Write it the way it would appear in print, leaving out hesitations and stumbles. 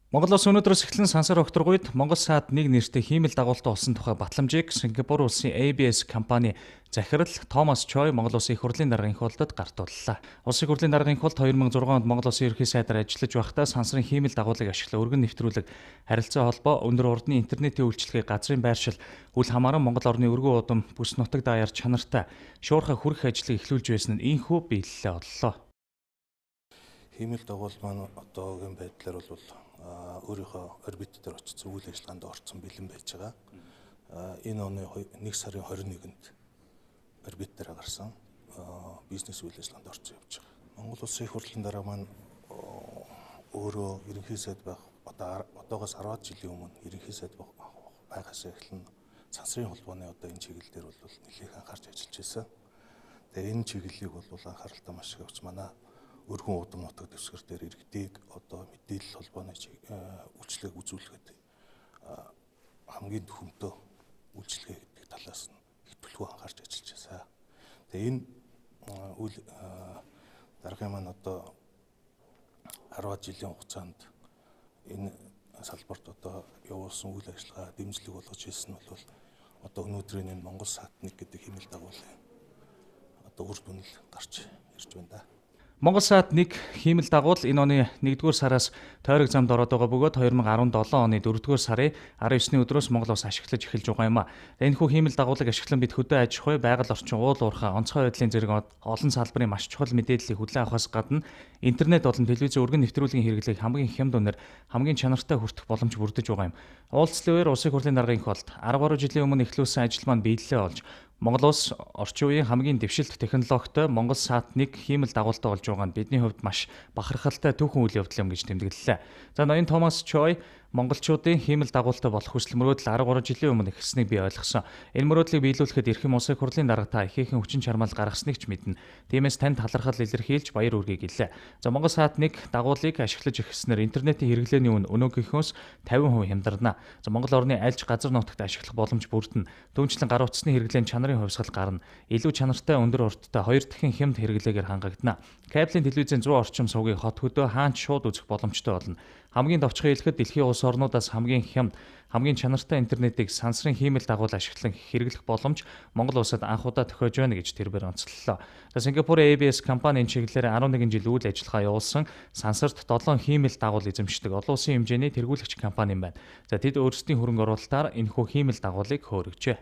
Монгол улс өнөөдрөөс эхлэн сансар огторгуйд Монгол саад 1 нэртэй хиймэл дагуултай болсон тухай батламжийг Сингапур улсын ABS компани захирал Томас Чой Монгол улсын их хурлын даргын хуултад гартууллаа. Улсын их хурлын даргын хуулт 2006 онд Монгол улсын ерөнхий сайдаар ажиллаж байхдаа сансрын хиймэл дагуулыг ашиглан өргөн нэвтрүүлэг, харилцаа холбоо, өндөр ордны интернетийн үйлчилгээ, газрын байршил, үл хамааран Монгол орны өргөн удам, бүс нутаг даяар чанартай шуурхай хүрэх ажлыг эхлүүлж байсан нь ийхүү биелэлээ оллоо. Хиймэл дагуул маань одоогийн байдлаар бол өөрийнхөө орбит дээр очиж үйл ажиллагаанд орсон бэлэн байж байгаа. Энэ оны 1 сарын 21-нд орбит дээр гарсан бизнес үйл ажиллагаанд орсон явж байгаа. Монгол улсын их хурлын дараа маань өөрөө ерөнхий сайд байх одоогоос 10 жилийн өмнө ерөнхий сайд байгаас эхлэн сансрын холбооны энэ чиглэл дээр бол нэлээд анхаарч ажиллаж байсан. Тэгээ энэ чиглэлийг бол анхааралтай маш их авч манай өргөн удам нутаг дэвсгэр дээр иргэдийг мэдээлэл холбооны үйлчлэгийг үзүүлэхэд хамгийн төвхөмтөө үйлчлэгээ гэдэг талаас нь их түлхүү анхаарч ажиллаж байсан. Тэгээ энэ үйл даргын маань 10 жилийн хугацаанд энэ салбарт явуулсан үйл ажиллагаа дэмжлэг болгож ирсэн нь бол өнөөдрийн энэ Монгол саад 1 гэдэг хиймэл дагуулын үр дүн л гарч ирж байна да. Монгол саад 1 хиймэл дагуул энэ оны 1-р сараас тойрог замд ороод байгаа бөгөөд 2017 оны 4-р сарын 19-ний өдрөөс Монгол улс ашиглаж эхэлж байгаа юм а. Энэхүү хиймэл дагуулыг ашиглан бид хөдөө аж ахуй, байгаль орчин, уул уурхай, онцгой байдлын зэрэг олон салбарын маш чухал мэдээллийг хүлээн авахаас гадна интернет болон телевизийн өргөн нэвтрүүлгийн хэрэглээг хамгийн хямд үнээр хамгийн чанартай хүртэх боломж бүрдэж байгаа юм. Уулзлын үеэр улсын хурлын даргын холд 10 гаруй жилийн өмнө эхлүүлсэн ажил маань биелэлээ олж Монгол улс орчин үеийн хамгийн дэвшилт технологитой Монгол саад 1 хиймэл дагуултай болж байгаа нь бидний хувьд маш бахархалтай түүхэн үйл явдал юм гэж тэмдэглэлээ. За ноён Томас Чой монголчуудын хиймэл дагуултай болох хүсэл мөрөөдөл 13 жилийн өмнө эхэлснийг би ойлгосон. Энэ мөрөөдлийг биелүүлэхэд эрхэм улсын хурлын дарга та ихээхэн хүчин чармаал гаргасныг ч мэднэ. Тиймээс танд талархал илэрхийлж баяр үргийг гэлээ. За Монгол саад 1 дагуулыг ашиглаж эхэлснээр интернетийн хэрэглээний үн өнөөгийнхөөс 50% хямдарна. За Монгол орны альж газар нутагт ашиглах боломж бүрдэнэ. Түүнчлэн гар утасны хэрэглээний чанарын хувьсгал гарна. Илүү чанартай өндөр урттай 2 дахин хямд хэрэглээгээр хангагдана. Кабелийн телевизийн 100 орчим сувгийг хот хөдөө хаанч шууд үзэх боломжтой болно. Хамгийн товчхон хэлэхэд дэлхийн улс орнуудаас хамгийн хямд, хамгийн чанартай интернетийг сансрын хиймэл дагуул ашиглан хэрэглэх боломж Монгол улсад анх удаа тохиож байна гэж тэрбээр онцлолоо. Сингапурын ABS компанийн чиглэлээр 11 жил үйл ажиллагаа явуулсан сансарт 7 хиймэл дагуул эзэмшдэг олон улсын хэмжээний тэргүүлэгч компани юм байна. За тэд өөрсдийн хөрөнгө оруулалтаар энэхүү хиймэл дагуулыг хөөргөжээ.